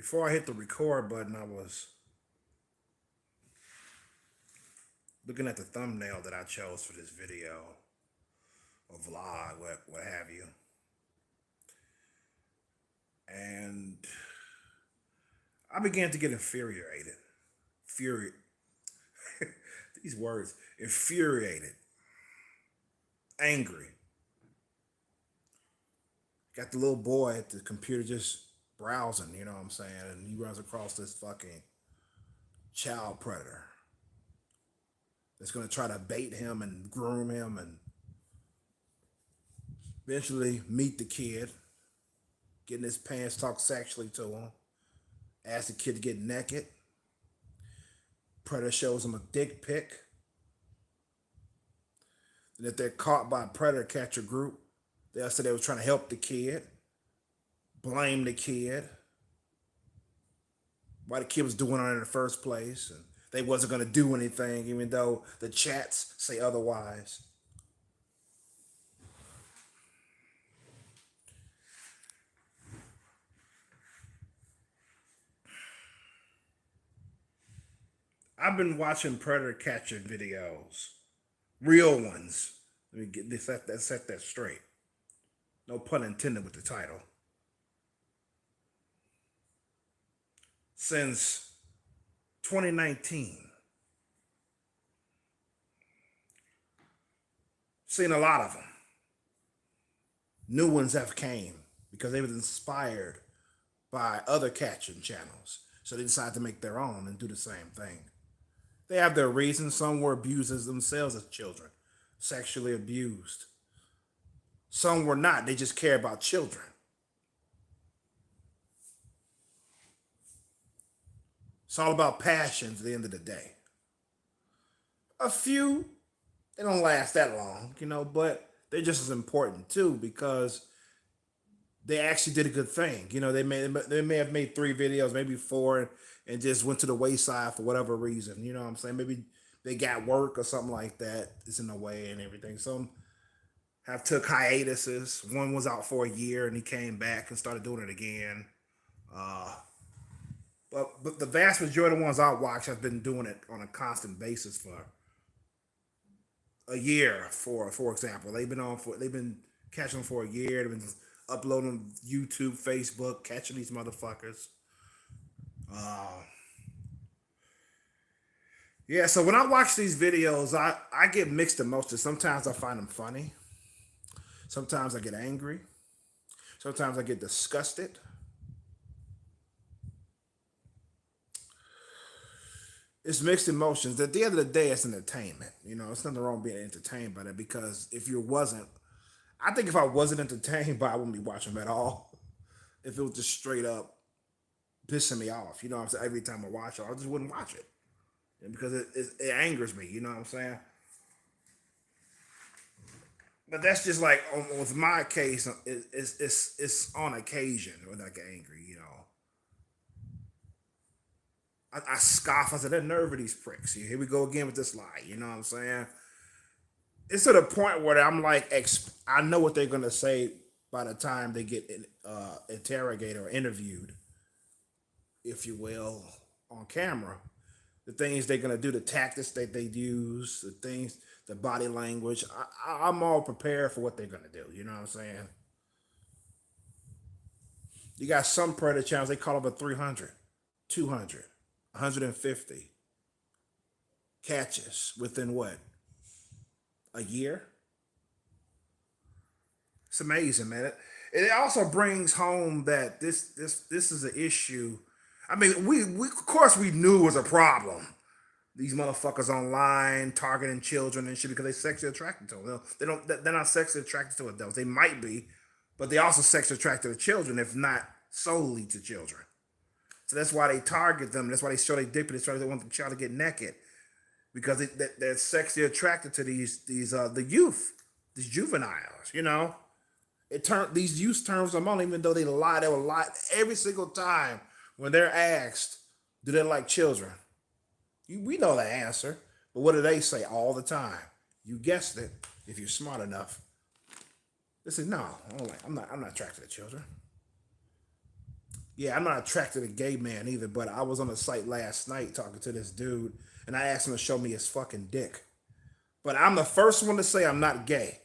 Before I hit the record button, I was looking at the thumbnail that I chose for this video or vlog, what have you. And I began to get infuriated. These words, infuriated, angry. Got the little boy at the computer just browsing, you know what I'm saying? And he runs across this fucking child predator that's going to try to bait him and groom him and eventually meet the kid, getting his pants, talk sexually to him, ask the kid to get naked. Predator shows him a dick pic. And if they're caught by a predator catcher group, they'll say they were trying to help the kid, blame the kid, why the kid was doing it in the first place, and they wasn't going to do anything, even though the chats say otherwise. I've been watching predator catching videos, real ones. Let me get this set that straight. No pun intended with the title. Since 2019, seen a lot of them. New ones have came because they were inspired by other catching channels. So they decided to make their own and do the same thing. They have their reasons. Some were abusers themselves as children, sexually abused. Some were not. They just care about children. It's all about passions at the end of the day. A few, they don't last that long, but they're just as important too because they actually did a good thing. They may have made 3 videos, maybe 4, and just went to the wayside for whatever reason. You know what I'm saying? Maybe they got work or something like that. It's in the way and everything. Some have took hiatuses. One was out for a year and he came back and started doing it again. But the vast majority of the ones I watch have been doing it on a constant basis for a year. For example, they've been catching them for a year. They've been uploading YouTube, Facebook, catching these motherfuckers. Yeah, so when I watch these videos, I get mixed emotions. Sometimes I find them funny. Sometimes I get angry. Sometimes I get disgusted. It's mixed emotions. At the end of the day, it's entertainment. It's nothing wrong being entertained by that because I think if I wasn't entertained by it, I wouldn't be watching them at all. If it was just straight up pissing me off, what I'm saying? Every time I watch it, I just wouldn't watch it. Because it angers me, you know what I'm saying? But that's just like, with my case, it's on occasion when I get angry, I scoff. I said, "The nerve of these pricks. Here we go again with this lie." You know what I'm saying? It's to the point where I'm like, I know what they're gonna say by the time they get interrogated or interviewed, if you will, on camera. The things they're gonna do, the tactics that they use, the body language. I'm all prepared for what they're gonna do. You know what I'm saying? You got some predator channels, they call them a 300, 200. 150 catches within what? A year? It's amazing, man. It also brings home that this is an issue. I mean, we of course we knew it was a problem. These motherfuckers online targeting children and shit because they sexually attracted to them. They're not sexually attracted to adults. They might be, but they also sexually attracted to children, if not solely to children. So that's why they target them. That's why they show they dick. They want the child to get naked because they're sexually attracted to the youth, these juveniles. These youth terms them on, even though they will lie every single time when they're asked, do they like children? We know the answer, but what do they say all the time? You guessed it. If you're smart enough, they say no. I'm not attracted to children. Yeah, I'm not attracted to gay man either, but I was on a site last night talking to this dude, and I asked him to show me his fucking dick. But I'm the first one to say I'm not gay.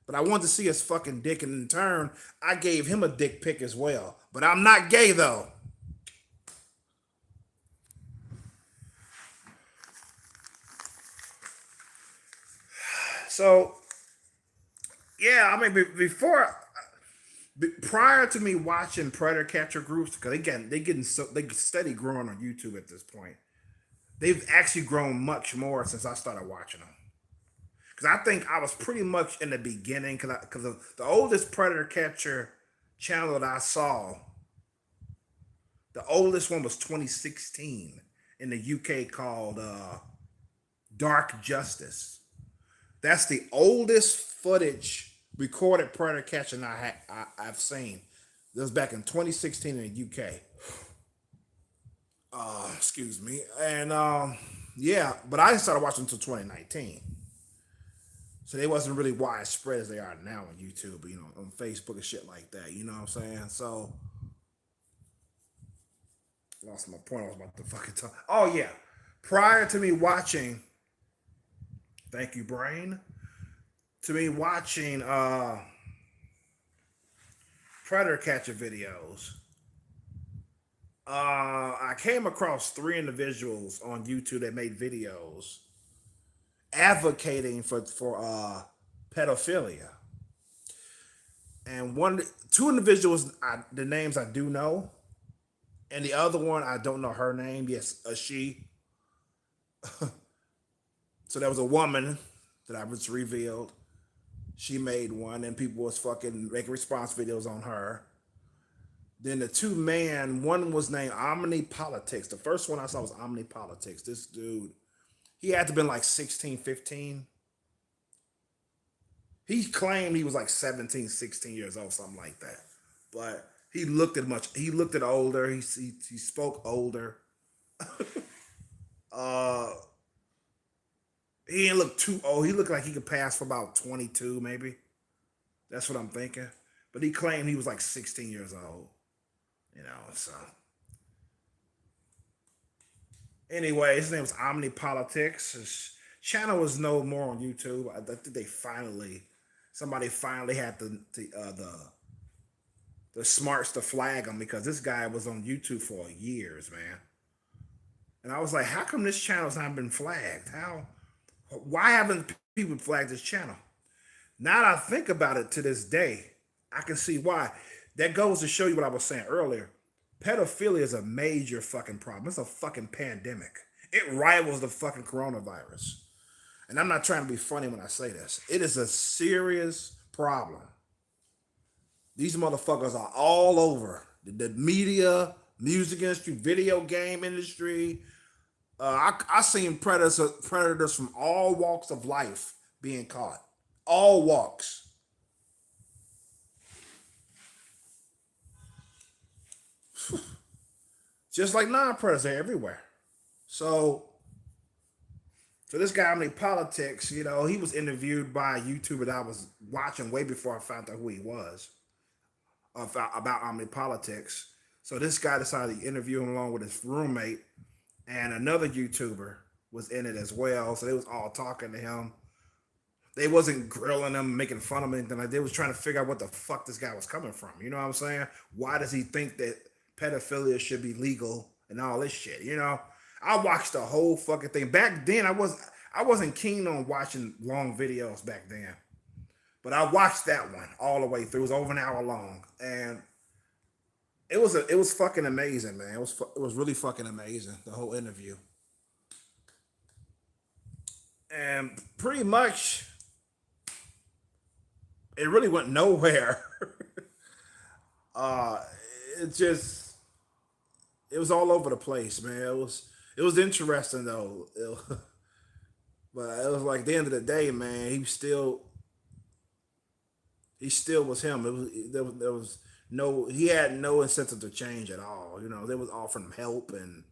But I wanted to see his fucking dick, and in turn, I gave him a dick pic as well. But I'm not gay though. So yeah, I mean, prior to me watching predator catcher groups, because they steady growing on YouTube at this point. They've actually grown much more since I started watching them. Because I think I was pretty much in the beginning, because the oldest predator catcher channel that I saw, the oldest one was 2016 in the UK called Dark Justice. That's the oldest footage recorded predator catching I've seen. This was back in 2016 in the UK. Excuse me. And yeah, but I didn't start watching until 2019. So they wasn't really widespread as they are now on YouTube, on Facebook and shit like that. You know what I'm saying? So lost my point. I was about to fucking talk. Oh yeah. Prior to me watching, thank you, Brain. To me watching predator catcher videos, I came across three individuals on YouTube that made videos advocating for pedophilia, and two individuals, the names I do know, and the other one I don't know her name. Yes, a she. So there was a woman that I was revealed. She made one, and people was fucking making response videos on her. Then the two man, one was named Omni Politics. The first one I saw was Omni Politics. This dude, he had to been like 16, 15. He claimed he was like 17, 16 years old, something like that. But he looked at older. He spoke older. uh, he didn't look too old. He looked like he could pass for about 22, maybe. That's what I'm thinking. But he claimed he was like 16 years old. So anyway, his name was Omni Politics. His channel was no more on YouTube. I think somebody finally had the smarts to flag him, because this guy was on YouTube for years, man. And I was like, how come this channel's not been flagged? Why haven't people flagged this channel? Now that I think about it to this day, I can see why. That goes to show you what I was saying earlier. Pedophilia is a major fucking problem. It's a fucking pandemic. It rivals the fucking coronavirus. And I'm not trying to be funny when I say this. It is a serious problem. These motherfuckers are all over. The media, music industry, video game industry. I seen predators from all walks of life being caught. All walks. Just like non-predators, they're everywhere. So, this guy on the politics, he was interviewed by a YouTuber that I was watching way before I found out who he was, about Omni Politics. So this guy decided to interview him along with his roommate, and another YouTuber was in it as well. So they was all talking to him. They wasn't grilling him, making fun of him, anything like. They was trying to figure out what the fuck this guy was coming from. You know what I'm saying? Why does he think that pedophilia should be legal and all this shit? I watched the whole fucking thing. Back then, I wasn't keen on watching long videos back then, but I watched that one all the way through. It was over an hour long, and it was fucking amazing, man. It was really fucking amazing, the whole interview, and pretty much it really went nowhere. uh, it just it was all over the place, man. It was interesting though. But it was like, at the end of the day, man, he still was him. There was no, he had no incentive to change at all. They was offering him help and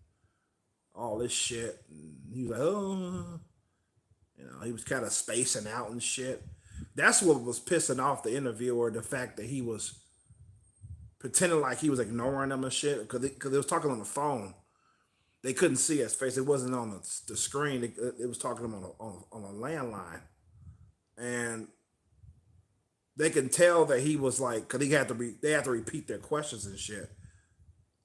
all this shit. And he was like, oh, he was kind of spacing out and shit. That's what was pissing off the interviewer, the fact that he was pretending like he was ignoring them and shit because they was talking on the phone. They couldn't see his face. It wasn't on the screen. It was talking to him on a landline, and they can tell that he was like, because they had to repeat their questions and shit.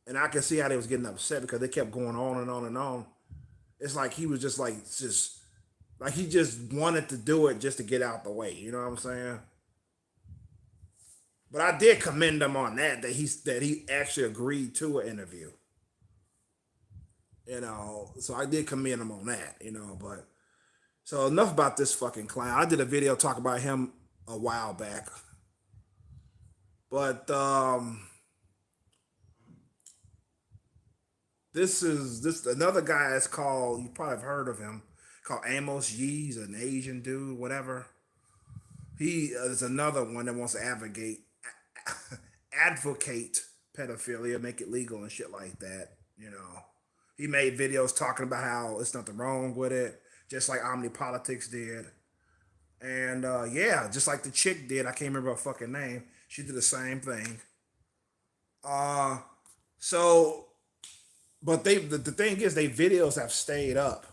And I can see how they was getting upset because they kept going on and on and on. It's like he was just like he just wanted to do it just to get out the way. You know what I'm saying? But I did commend him on that he actually agreed to an interview. So I did commend him on that. But so enough about this fucking clown. I did a video talking about him a while back, but this another guy that's called, you probably have heard of him, called Amos Yee. He's an Asian dude, whatever. He is another one that wants to advocate pedophilia, make it legal and shit like that. He made videos talking about how it's nothing wrong with it, just like Omnipolitics did. And yeah, just like the chick did, I can't remember her fucking name. She did the same thing. Uh, so, but the thing is, they videos have stayed up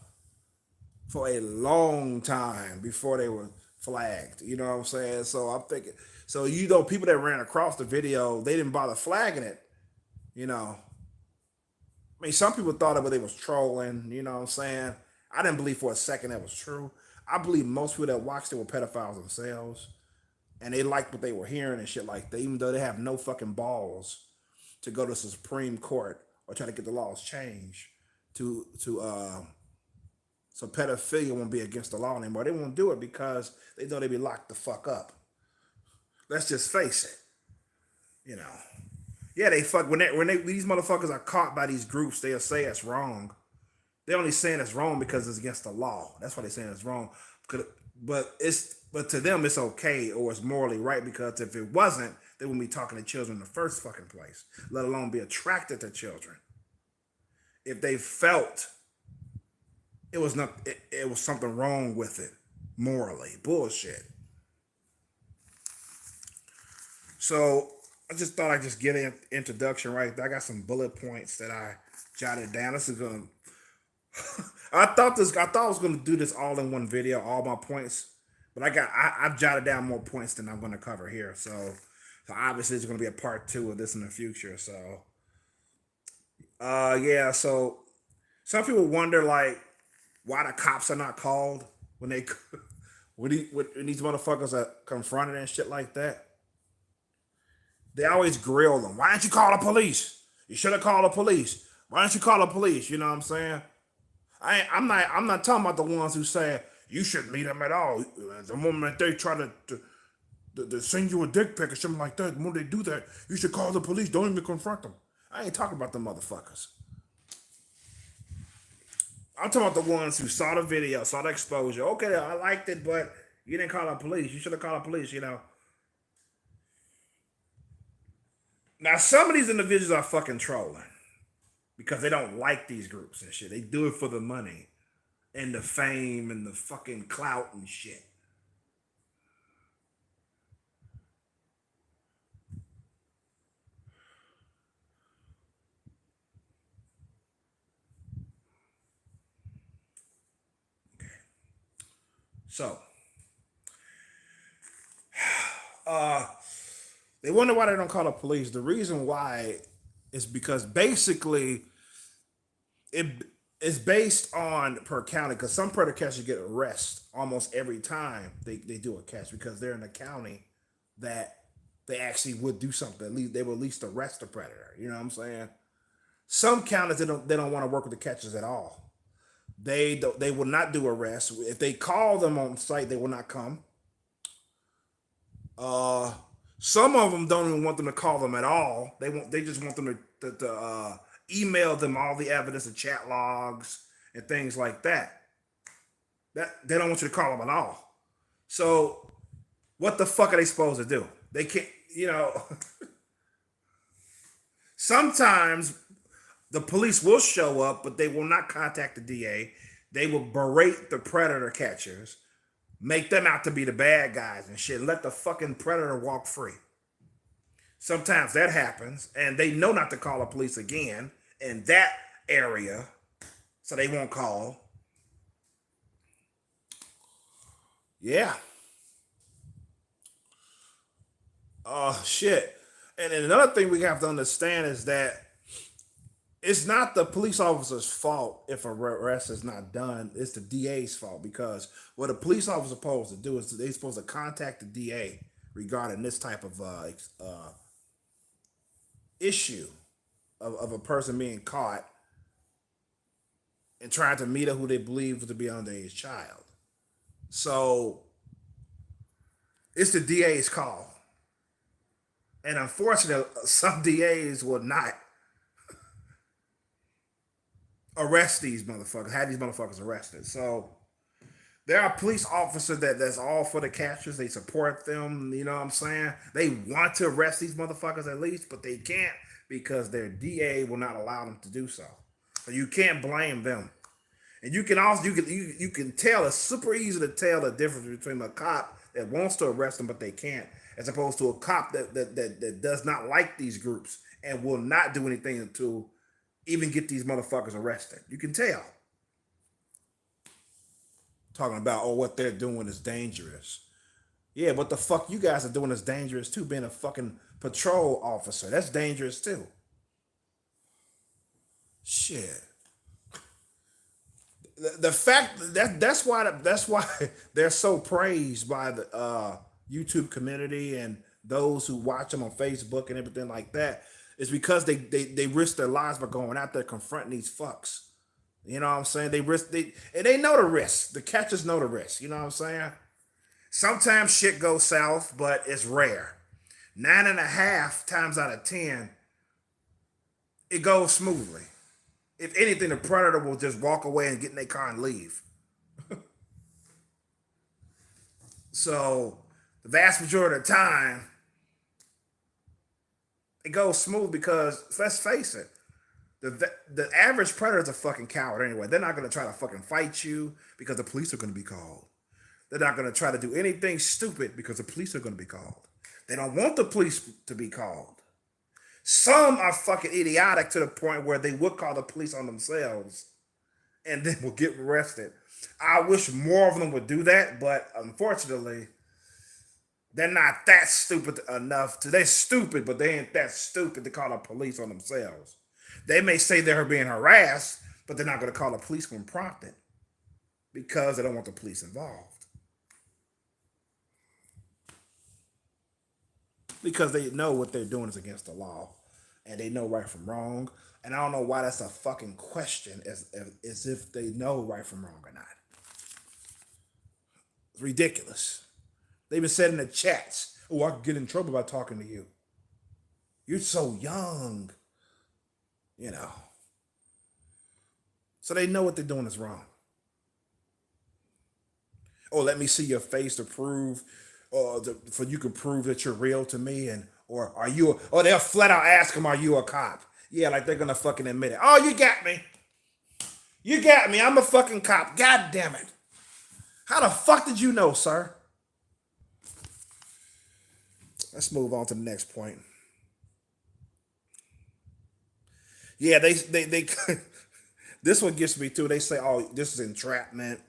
for a long time before they were flagged. You know what I'm saying? So I'm thinking, so people that ran across the video, they didn't bother flagging it. I mean, some people thought they was trolling. You know what I'm saying? I didn't believe for a second that was true. I believe most people that watched it were pedophiles themselves, and they liked what they were hearing and shit like that, even though they have no fucking balls to go to the Supreme Court or try to get the laws changed so pedophilia won't be against the law anymore. They won't do it because they know they'd be locked the fuck up. Let's just face it. Yeah, they fuck when these motherfuckers are caught by these groups, they'll say it's wrong. They're only saying it's wrong because it's against the law. That's why they're saying it's wrong. But to them it's okay or it's morally right, because if it wasn't, they wouldn't be talking to children in the first fucking place, let alone be attracted to children. If they felt it was something wrong with it morally, bullshit. So I just thought I'd just get an introduction right there. I got some bullet points that I jotted down. This is gonna. I thought I was gonna do this all in one video, all my points, but I've jotted down more points than I'm gonna cover here. So obviously it's gonna be a part 2 of this in the future. So yeah. So some people wonder like why the cops are not called when when these motherfuckers are confronted and shit like that. They always grill them. Why didn't you call the police? You should have called the police. Why didn't you call the police? You know what I'm saying? I'm not talking about the ones who say you shouldn't meet them at all. The moment they try to send you a dick pic or something like that, when they do that, you should call the police. Don't even confront them. I ain't talking about the motherfuckers. I'm talking about the ones who saw the video, saw the exposure. Okay, I liked it, but you didn't call the police. You should have called the police, Now, some of these individuals are fucking trolling because they don't like these groups and shit. They do it for the money and the fame and the fucking clout and shit. Okay. So, they wonder why they don't call the police. The reason why is because basically it's based on per county, because some predator catchers get arrested almost every time they do a catch because they're in a county that they actually would do something. At least they will at least arrest the predator. You know what I'm saying? Some counties they don't want to work with the catchers at all. They will not do arrests. If they call them on site, they will not come. Some of them don't even want them to call them at all. They just want them to email them all the evidence, the chat logs and things like that. They don't want you to call them at all. So what the fuck are they supposed to do? They can't, sometimes the police will show up, but they will not contact the DA. They will berate the predator catchers, make them out to be the bad guys and shit, let the fucking predator walk free. Sometimes that happens, and they know not to call the police again in that area, so they won't call. Yeah. Shit. And then another thing we have to understand is that it's not the police officer's fault if a arrest is not done. It's the DA's fault because what a police officer is supposed to do is they're supposed to contact the DA regarding this type of issue of a person being caught and trying to meet who they believe to be an underage child. So it's the DA's call. And unfortunately, some DAs will not arrest these motherfuckers, have these motherfuckers arrested. So there are police officers that's all for the captures. They support them. You know what I'm saying? They want to arrest these motherfuckers at least, but they can't because their DA will not allow them to do so. So you can't blame them. And you can also you can tell, it's super easy to tell the difference between a cop that wants to arrest them but they can't, as opposed to a cop that does not like these groups and will not do anything to even get these motherfuckers arrested. You can tell. Talking about, oh, what they're doing is dangerous. Yeah, what the fuck you guys are doing is dangerous too. Being a fucking patrol officer, that's dangerous too. Shit. The fact that's why they're so praised by the YouTube community and those who watch them on Facebook and everything like that is because they risk their lives by going out there confronting these fucks. You know what I'm saying? They know the risk. The catchers know the risk. You know what I'm saying? Sometimes shit goes south, but it's rare. 9.5 times out of 10, it goes smoothly. If anything, the predator will just walk away and get in their car and leave. So the vast majority of the time, it goes smooth because, let's face it, the average predator is a fucking coward anyway. They're not going to try to fucking fight you because the police are going to be called. They're not going to try to do anything stupid because the police are going to be called. They don't want the police to be called. Some are fucking idiotic to the point where they would call the police on themselves and then will get arrested. I wish more of them would do that, but unfortunately, they're not that stupid enough to. They're stupid, but they ain't that stupid to call the police on themselves. They may say they're being harassed, but they're not going to call the police when prompted because they don't want the police involved. Because they know what they're doing is against the law and they know right from wrong. And I don't know why that's a fucking question, as if they know right from wrong or not. It's ridiculous. They've been said in the chats, oh, I could get in trouble by talking to you. You're so young. You know. So they know what they're doing is wrong. Oh, let me see your face to prove, for you can prove that you're real to me, and or are you? Or they'll flat out ask them, "Are you a cop?" Yeah, like they're gonna fucking admit it. Oh, you got me. You got me. I'm a fucking cop. God damn it. How the fuck did you know, sir? Let's move on to the next point. Yeah, they this one gets me too. They say, "Oh, this is entrapment."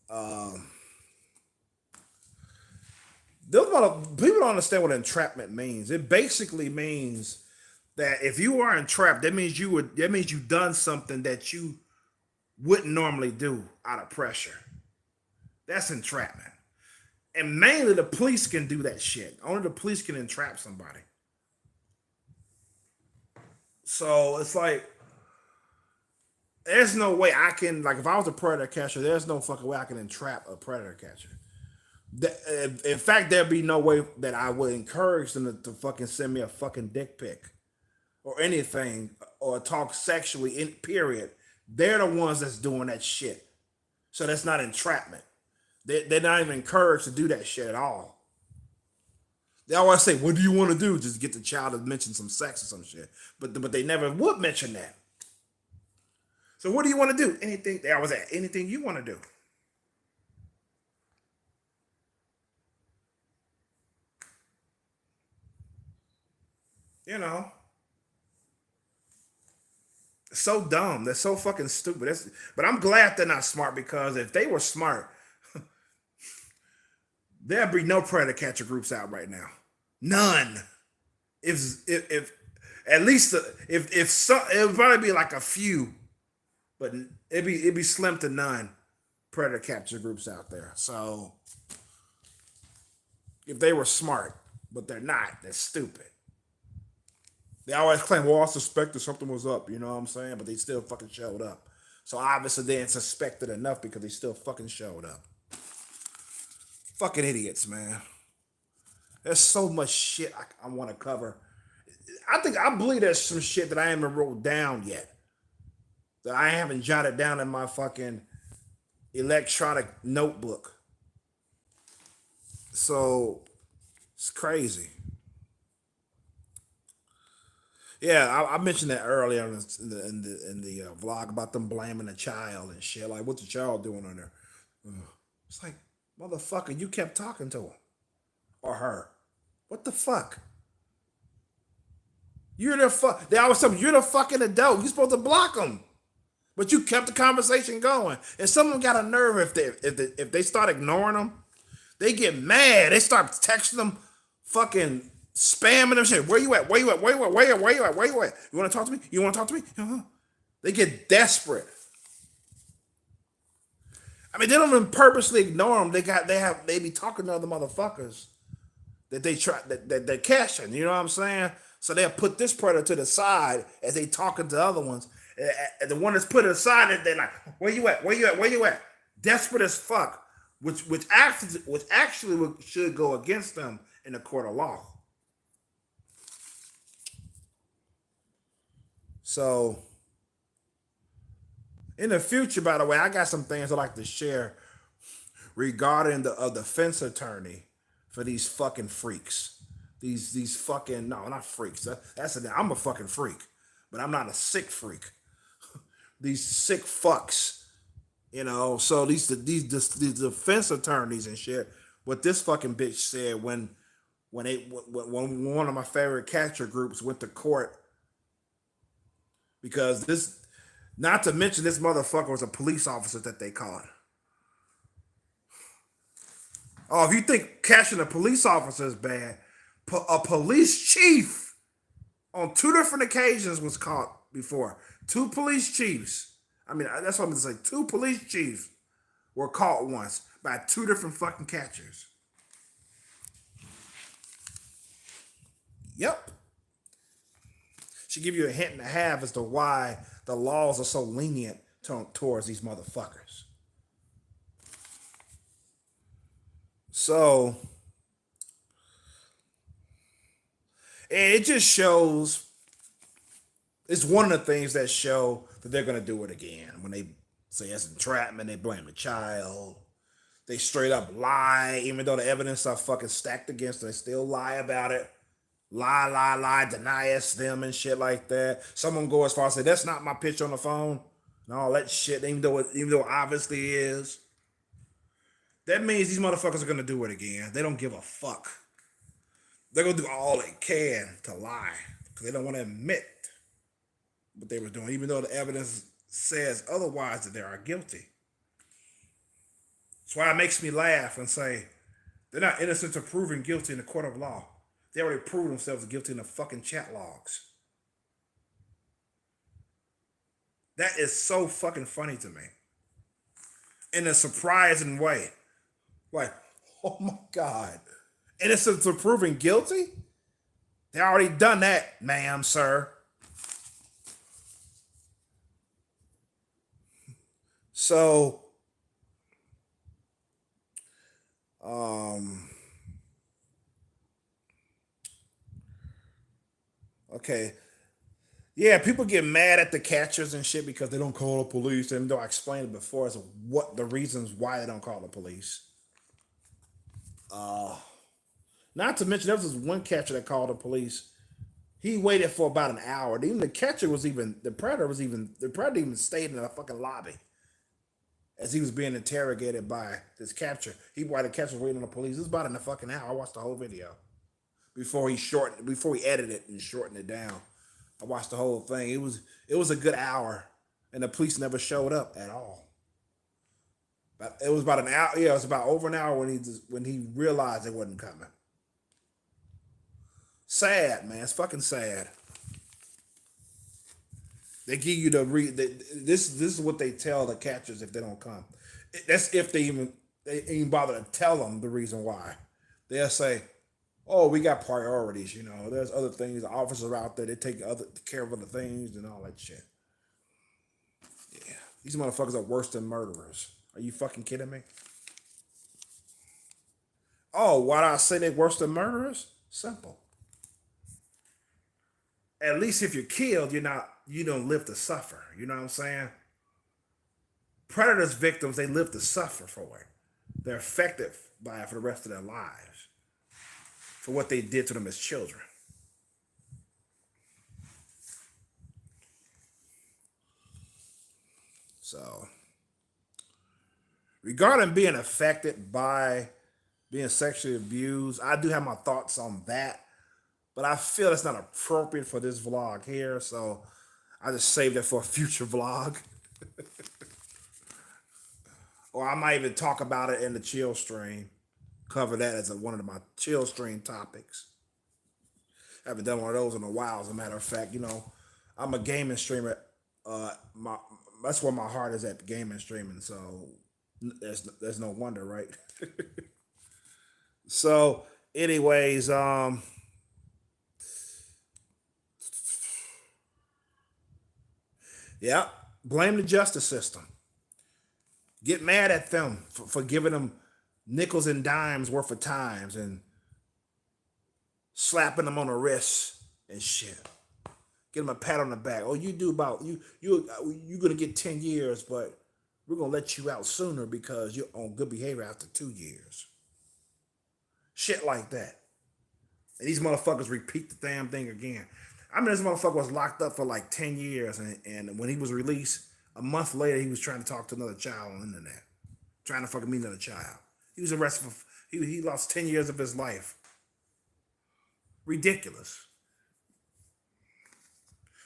Um, People don't understand what entrapment means. It basically means that if you are entrapped, that means you've done something that you wouldn't normally do out of pressure. That's entrapment. And mainly the police can do that shit. Only the police can entrap somebody. So it's like, there's no way I can, like, if I was a predator catcher, there's no fucking way I can entrap a predator catcher. In fact, there'd be no way that I would encourage them to fucking send me a fucking dick pic or anything or talk sexually, in period. They're the ones that's doing that shit. So that's not entrapment. They're not even encouraged to do that shit at all. They always say, what do you want to do? Just get the child to mention some sex or some shit. But they never would mention that. So what do you want to do? Anything. They always ask, anything you want to do. You know, so dumb. They're so fucking stupid. But I'm glad they're not smart because if they were smart, there'd be no predator catcher groups out right now. None. If at least if some, it would probably be like a few, but it'd be slim to none predator capture groups out there. So if they were smart, but they're not, they're stupid. They always claim, well, I suspected something was up, you know what I'm saying? But they still fucking showed up. So obviously they didn't suspect it enough because they still fucking showed up. Fucking idiots, man. There's so much shit I want to cover. I believe there's some shit that I haven't wrote down yet. That I haven't jotted down in my fucking electronic notebook. So it's crazy. Yeah, I mentioned that earlier in the vlog about them blaming the child and shit. Like, what's the child doing on there? It's like, motherfucker, you kept talking to him or her. What the fuck? You're the fuck. They always tell me you're the fucking adult. You're supposed to block them, but you kept the conversation going. And someone got a nerve if they start ignoring them, they get mad. They start texting them, fucking spamming them shit. Where you at? Where you at? Where you at? Where you at? Where you at? Where you at? You want to talk to me? You want to talk to me? Uh-huh. They get desperate. I mean, they don't even purposely ignore them. They be talking to other motherfuckers that they try that they're catching. You know what I'm saying? So they'll put this predator to the side as they talking to other ones. And the one that's put aside, they're like, "Where you at? Where you at? Where you at?" Desperate as fuck, which actually should go against them in the court of law. So in the future, by the way, I got some things I'd like to share regarding the defense attorney for these fucking freaks. These fucking no, not freaks. I'm a fucking freak, but I'm not a sick freak. These sick fucks, So these defense attorneys and shit. What this fucking bitch said when one of my favorite catcher groups went to court because this, not to mention this motherfucker was a police officer that they caught. Oh, if you think catching a police officer is bad, a police chief on two different occasions was caught before. Two police chiefs. I mean, that's what I'm going to say. Two police chiefs were caught once by two different fucking catchers. Yep. Should give you a hint and a half as to why the laws are so lenient towards these motherfuckers. So it just shows, it's one of the things that show that they're going to do it again. When they say it's entrapment, they blame the child. They straight up lie, even though the evidence are fucking stacked against them, they still lie about it. Lie, deny us them and shit like that. Someone go as far as say, that's not my picture on the phone. And all that shit, even though it obviously is. That means these motherfuckers are going to do it again. They don't give a fuck. They're going to do all they can to lie because they don't want to admit what they were doing, even though the evidence says otherwise that they are guilty. That's why it makes me laugh and say they're not innocent of proven guilty in the court of law. They already proved themselves guilty in the fucking chat logs. That is so fucking funny to me. In a surprising way. Like, oh my God. Innocent of proven guilty? They already done that, ma'am, sir. So, okay. Yeah, people get mad at the catchers and shit because they don't call the police. And though I explained it before as to what the reasons why they don't call the police. Not to mention there was this one catcher that called the police. He waited for about an hour. Even the predator even stayed in the fucking lobby as he was being interrogated by this catcher. While the catcher was waiting on the police. It was about in a fucking hour. I watched the whole video. before he edited it and shortened it down. I watched the whole thing. It was a good hour, and the police never showed up at all. But it was about an hour. Yeah, it was about over an hour when he realized it wasn't coming. Sad, man. It's fucking sad. They give you this is what they tell the catchers if they don't come. That's if they even bother to tell them the reason why. They'll say, "Oh, we got priorities. There's other things. The officers are out there. They take other care of other things and all that shit." Yeah, these motherfuckers are worse than murderers. Are you fucking kidding me? Oh, why do I say they're worse than murderers? Simple. At least if you're killed, you don't live to suffer. You know what I'm saying? Predators victims, they live to suffer for it. They're affected by it for the rest of their lives. For what they did to them as children. So regarding being affected by being sexually abused, I do have my thoughts on that. But I feel it's not appropriate for this vlog here, so I just saved it for a future vlog. Or I might even talk about it in the chill stream. Cover that as one of my chill stream topics. I haven't done one of those in a while, as a matter of fact. I'm a gaming streamer. That's where my heart is at, gaming streaming. So there's no wonder, right? So, anyways, yeah, blame the justice system. Get mad at them for giving them nickels and dimes worth of times and slapping them on the wrist and shit. Get them a pat on the back. Oh, you're gonna get 10 years, but we're gonna let you out sooner because you're on good behavior after 2 years. Shit like that. And these motherfuckers repeat the damn thing again. I mean, this motherfucker was locked up for like 10 years, and when he was released, a month later, he was trying to talk to another child on the internet. Trying to fucking meet another child. He was arrested for, he lost 10 years of his life. Ridiculous.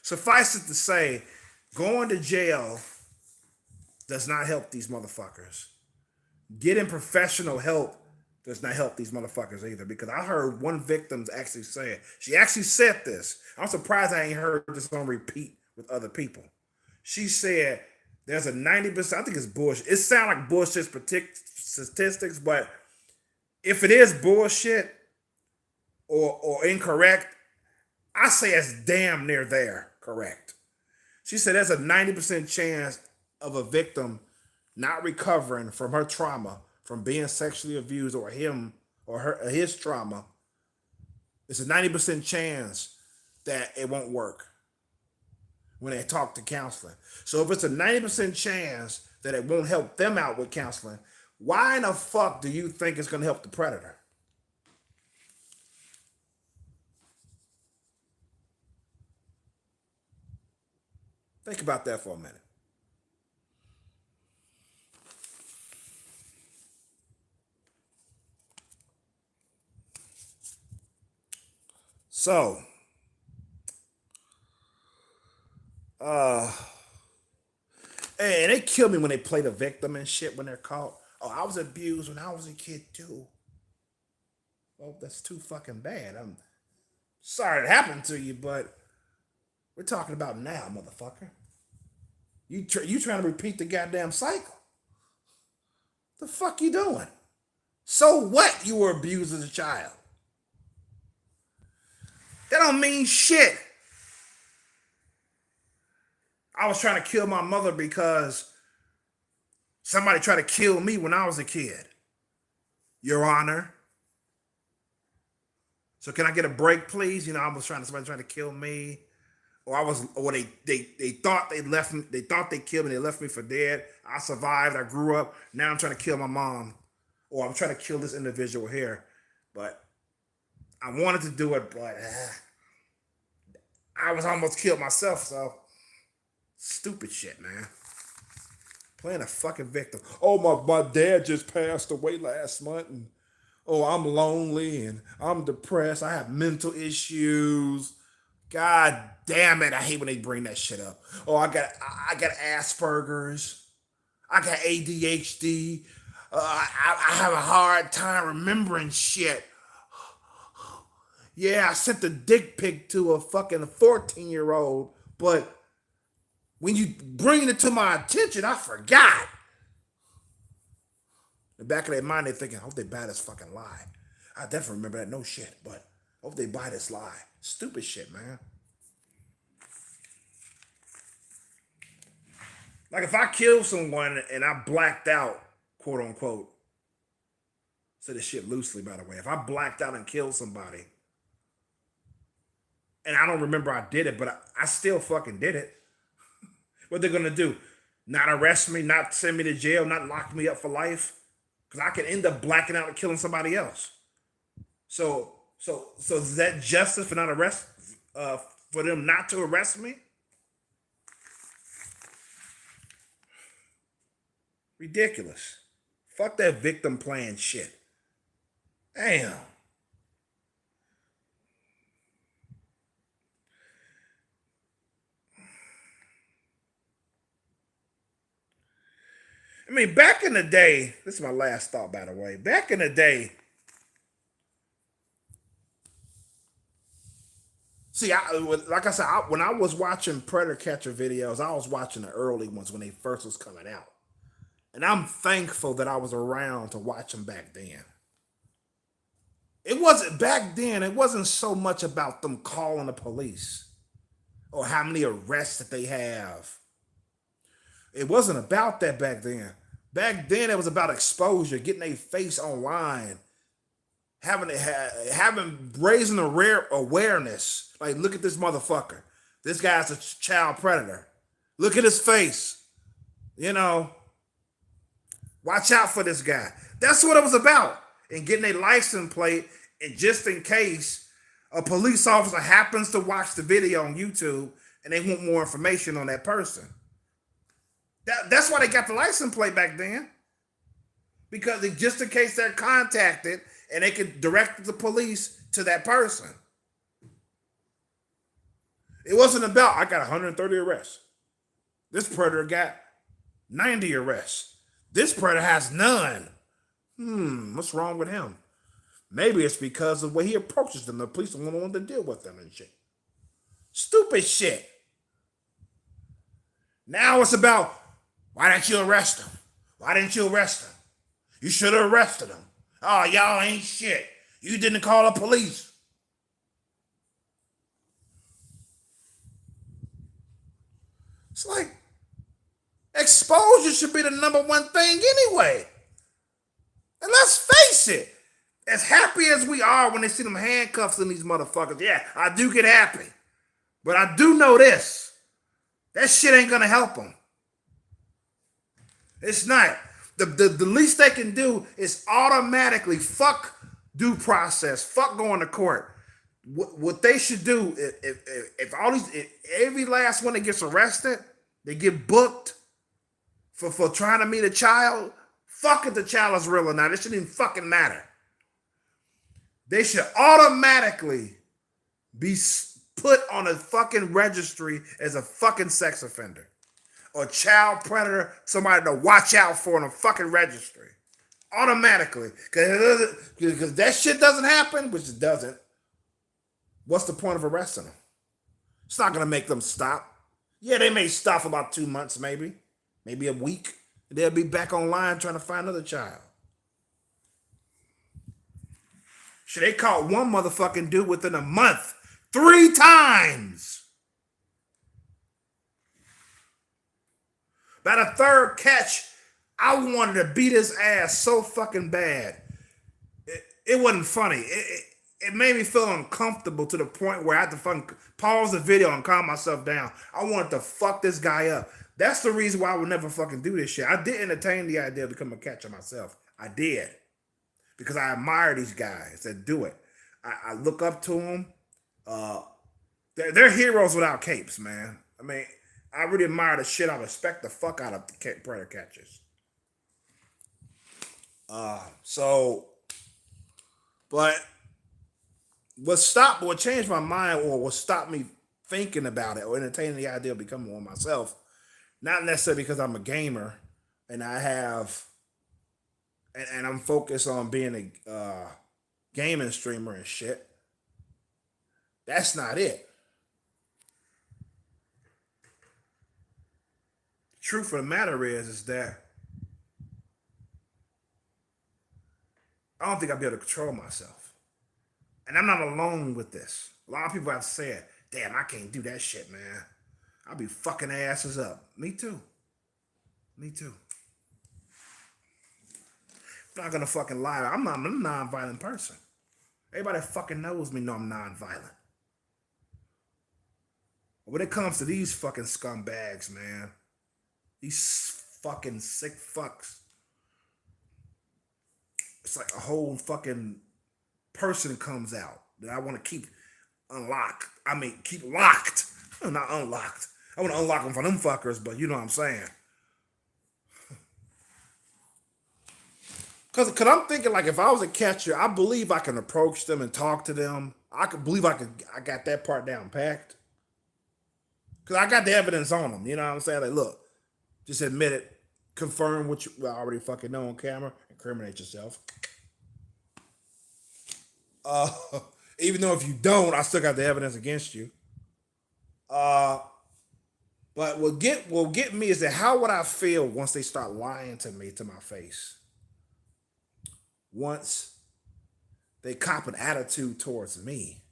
Suffice it to say, going to jail does not help these motherfuckers. Getting professional help does not help these motherfuckers either. Because I heard one victim actually say it. She actually said this. I'm surprised I ain't heard this on repeat with other people. She said there's a 90%, I think it's bullshit. It sounds like bullshit statistics, but if it is bullshit or incorrect, I say it's damn near there correct. She said there's a 90% chance of a victim not recovering from her trauma, from being sexually abused, or him or his trauma. It's a 90% chance that it won't work when they talk to counseling. So if it's a 90% chance that it won't help them out with counseling, why in the fuck do you think it's going to help the predator? Think about that for a minute. So, and they kill me when they play the victim and shit when they're caught. Oh, I was abused when I was a kid too. Well, that's too fucking bad. I'm sorry it happened to you, but we're talking about now, motherfucker. You trying to repeat the goddamn cycle? The fuck you doing? So what? You were abused as a child. That don't mean shit. I was trying to kill my mother because somebody tried to kill me when I was a kid. Your Honor. So can I get a break, please? Somebody trying to kill me. Or they thought they left me, they thought they killed me, they left me for dead. I survived, I grew up. Now I'm trying to kill my mom. Or I'm trying to kill this individual here. But I wanted to do it, but I was almost killed myself, so stupid shit, man. Playing a fucking victim. Oh, my dad just passed away last month, and Oh, I'm lonely and I'm depressed. I have mental issues. God damn it! I hate when they bring that shit up. Oh, I got Asperger's. I got ADHD. I have a hard time remembering shit. Yeah, I sent the dick pic to a fucking 14-year-old, but when you bring it to my attention, I forgot. In the back of their mind, they're thinking, I hope they buy this fucking lie. I definitely remember that, no shit, but I hope they buy this lie. Stupid shit, man. Like if I kill someone and I blacked out, quote unquote, say this shit loosely, by the way. If I blacked out and killed somebody, and I don't remember I did it, but I still fucking did it. What they're gonna do? Not arrest me, not send me to jail, not lock me up for life? Because I could end up blacking out and killing somebody else. So is that justice for not arrest for them not to arrest me? Ridiculous. Fuck that victim playing shit. Damn. I mean, back in the day, this is my last thought, by the way. Back in the day, see, like I said, when I was watching Predator Catcher videos, I was watching the early ones when they first was coming out. And I'm thankful that I was around to watch them back then. It wasn't back then, it wasn't so much about them calling the police or how many arrests that they have. It wasn't about that back then. Back then, it was about exposure, getting their face online, raising a rare awareness. Like, look at this motherfucker. This guy's a child predator. Look at his face. You know, watch out for this guy. That's what it was about. And getting a license plate, and just in case a police officer happens to watch the video on YouTube and they want more information on that person. That's why they got the license plate back then. Because just in case they're contacted and they can direct the police to that person. It wasn't about, I got 130 arrests. This predator got 90 arrests. This predator has none. What's wrong with him? Maybe it's because of the way he approaches them. The police don't want to deal with them and shit. Stupid shit. Now it's about, why didn't you arrest him? Why didn't you arrest him? You should have arrested him. Oh, y'all ain't shit. You didn't call the police. It's like, exposure should be the number one thing anyway. And let's face it, as happy as we are when they see them handcuffs in these motherfuckers, yeah, I do get happy. But I do know this. That shit ain't gonna help them. It's not. The least they can do is automatically fuck due process, fuck going to court. What they should do, if every last one that gets arrested, they get booked for trying to meet a child, fuck if the child is real or not. It shouldn't even fucking matter. They should automatically be put on a fucking registry as a fucking sex offender or child predator, somebody to watch out for in a fucking registry. Automatically. Because that shit doesn't happen, which it doesn't. What's the point of arresting them? It's not going to make them stop. Yeah, they may stop for about 2 months, maybe a week. And they'll be back online trying to find another child. Shit, they caught one motherfucking dude within a month 3 times. By the third catch, I wanted to beat his ass so fucking bad. It wasn't funny. It made me feel uncomfortable to the point where I had to fucking pause the video and calm myself down. I wanted to fuck this guy up. That's the reason why I would never fucking do this shit. I did entertain the idea of becoming a catcher myself. I did. Because I admire these guys that do it. I look up to them. They're heroes without capes, man. I mean, I really admire the shit. I respect the fuck out of the predator catchers. So But what changed my mind or what stopped me thinking about it or entertaining the idea of becoming one myself, not necessarily because I'm a gamer and I have, and I'm focused on being a gaming streamer and shit. That's not it. The truth of the matter is that I don't think I'll be able to control myself. And I'm not alone with this. A lot of people have said, damn, I can't do that shit, man. I'll be fucking asses up. Me too. Me too. I'm not gonna fucking lie. I'm a non-violent person. Everybody that fucking knows me know I'm non-violent. When it comes to these fucking scumbags, man, these fucking sick fucks, it's like a whole fucking person comes out that I want to keep unlocked. I mean, keep locked. Not unlocked. I want to unlock them from them fuckers, but you know what I'm saying. Cause I'm thinking like if I was a catcher, I believe I can approach them and talk to them. I could believe I got that part down packed. Cause I got the evidence on them. You know what I'm saying? Like, look, just admit it, confirm what you already fucking know on camera, incriminate yourself. Uh, Even though if you don't, I still got the evidence against you. Uh, but what get me is that how would I feel once they start lying to me to my face? Once they cop an attitude towards me,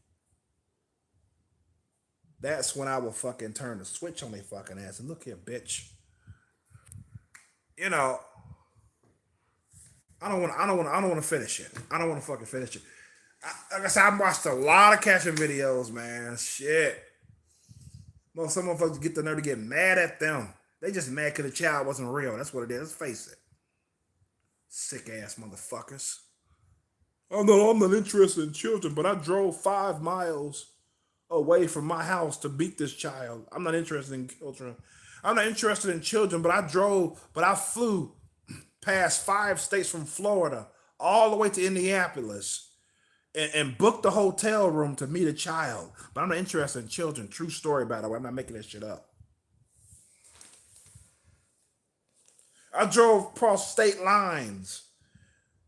that's when I will fucking turn the switch on their fucking ass and look here, bitch. You know, I don't want to finish it. I don't want to fucking finish it. Like I said, I watched a lot of catching videos, man. Shit. Well, some motherfuckers get the nerve to get mad at them. They just mad because the child wasn't real. That's what it is. Let's face it. Sick ass motherfuckers. Oh no, I'm not interested in children, but I drove 5 miles away from my house to beat this child. I'm not interested in children. I'm not interested in children, but I flew past 5 states from Florida all the way to Indianapolis and booked the hotel room to meet a child. But I'm not interested in children. True story, by the way. I'm not making that shit up. I drove across state lines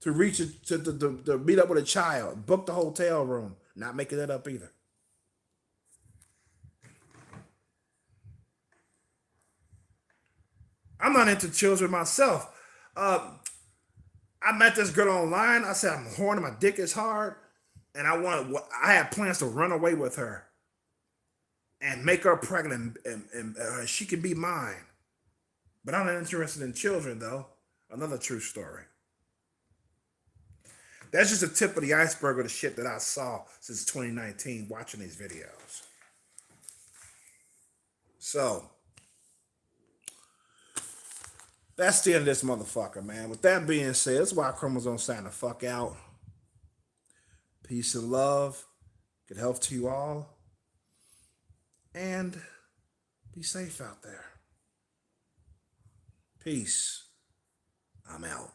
to reach it to meet up with a child. Booked the hotel room. Not making that up either. I'm not into children myself. Uh, I met this girl online. I said I'm horny. My dick is hard, and I had plans to run away with her and make her pregnant, and she can be mine. But I'm not interested in children, though. Another true story. That's just the tip of the iceberg of the shit that I saw since 2019 watching these videos. So, that's the end of this motherfucker, man. With that being said, that's why Chromosome sign the fuck out. Peace and love. Good health to you all. And be safe out there. Peace. I'm out.